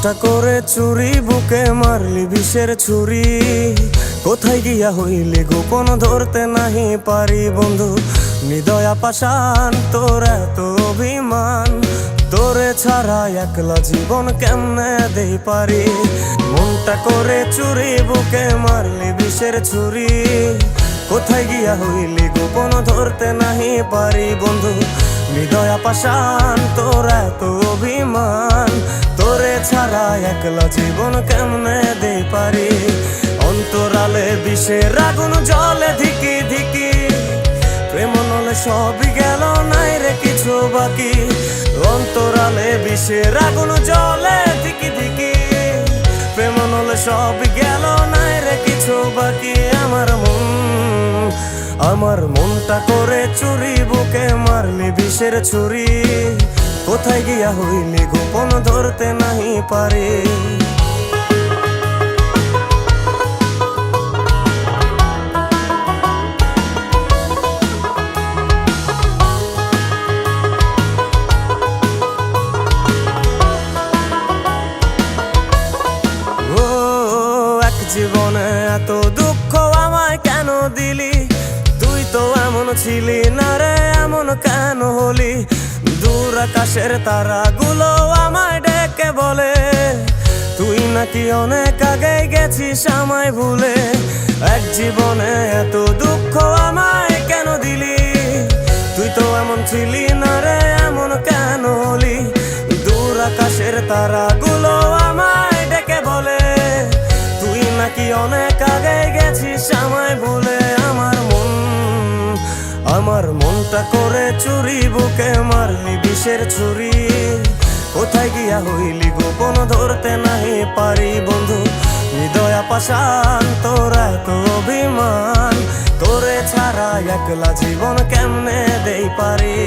মনটা করে চুরি, বুকে মারলি বিষের ছুরি। কোথায় গিয়া হইলি গোপন, ধরতে নাহি পারি বন্ধু। হৃদয়া পাষাণ, তোর এত অভিমান, তোরে ছাড়া একলা জীবন কেমনে দেই পারি। মনটা করে চুরি, বুকে মারলি বিষের ছুরি। কোথায় গিয়া হইলি গোপন, ধরতে নাহি পারি বন্ধু। হৃদয়া পাষাণ, তোর এত অভিমান, তোরে ছাড়া একলা জীবন কেমনে দেই পারি। অন্তরালে বিষের আগুন জ্বলে ধিকি ধিকি, প্রেম নলে সবই গেল, নাই রে কিছু বাকি। অন্তরালে বিষের আগুন জ্বলে ধিকি ধিকি, প্রেম নলে সবই গেল, নাই রে কিছু বাকি। আমার মনটা করে চুরি, বুকে মারলি বিষের ছুরি। কোথায় গিয়া হইলি গোপন, ধরতে নাহি পারি। জীবনে এত দুঃখ আমায় কেন দিলি? তুই তো এমন ছিলি না রে, এমন কেন হলি? দূর আকাশের তারাগুলো আমায় ডেকে বলে, তুই নাকি অনেক আগে গেছিস আমায় ভুলে। এক জীবনে এত দুঃখ আমায় কেন দিলি? তুই তো এমন ছিলি না রে, এমন কেন হলি? দূর আকাশের তারাগুলো আমায় ডেকে বলে, তুই নাকি অনেক আগে গেছিস আমায় ভুলে। আমার মনটা করে চুরি, বুকে মারলি বিষের ছুরি। কোথায় গিয়া হইলি গোপন, ধরতে নাহি পারি বন্ধু। হৃদয়া পাষাণ, তোর এত অভিমান, তোরে ছাড়া একলা জীবন কেমনে দেই পারি।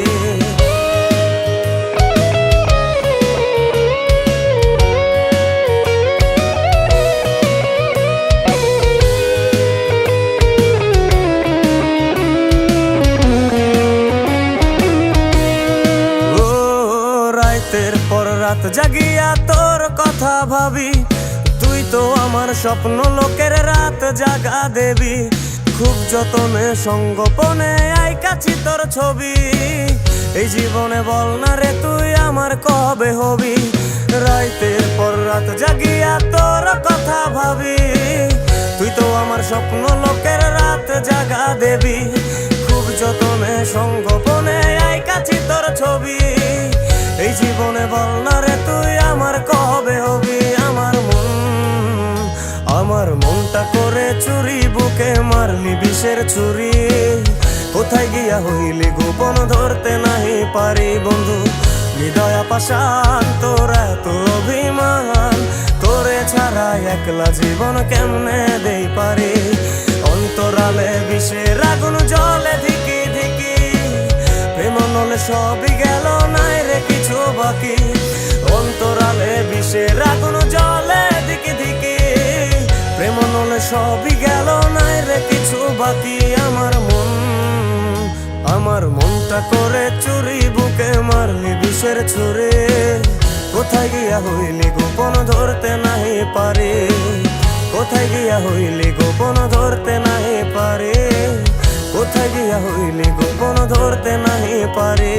রাতের পর রাত জাগিয়া তোর কথা ভাবি, তুই তো আমার স্বপ্ন লোকের রাত জাগা দেবী। খুব যতনে সঙ্গোপনে আইকাছি তোর ছবি। এই জীবনে বল না রে তুই আমার কবে হবি? রাতের পর রাত জাগিয়া তোর কথা ভাবি, তুই তো আমার স্বপ্ন লোকের রাত জাগা দেবী। খুব যতনে সঙ্গোপনে আইকাছি তোর ছবি। এই জীবনে বল না রে তুই আমার কবে হবি? আমার মনটা করে চুরি, বুকে মারলি বিষের ছুরি। কোথায় গিয়া হইলি গোপন, ধরতে নাহি পারি বন্ধু। হৃদয়া পাষাণ, তোর এত অভিমান, তোরে ছাড়া একলা জীবন কেমনে দেই পারি। অন্তরালে বিষের আগুন জ্বলে ধিকি ধিকি, প্রেম নলে সবই গেল, নাই রে কিছু বাকি। অন্তরালে বিষের আগুন জ্বলে ধিকি ধিকি, প্রেম নলে সবই গেল, নাই রে কিছু বাকি। আমার মনটা করে চুরি, বুকে মারলি বিষের ছুরি। কোথায় গিয়া হইলি গোপন, ধরতে নাহি পারি। কোথায় গিয়া হইলি গোপন, ধরতে নাহি পারি। কোথায় গিয়া হইলি গোপন, ধরতে নাহি পারি।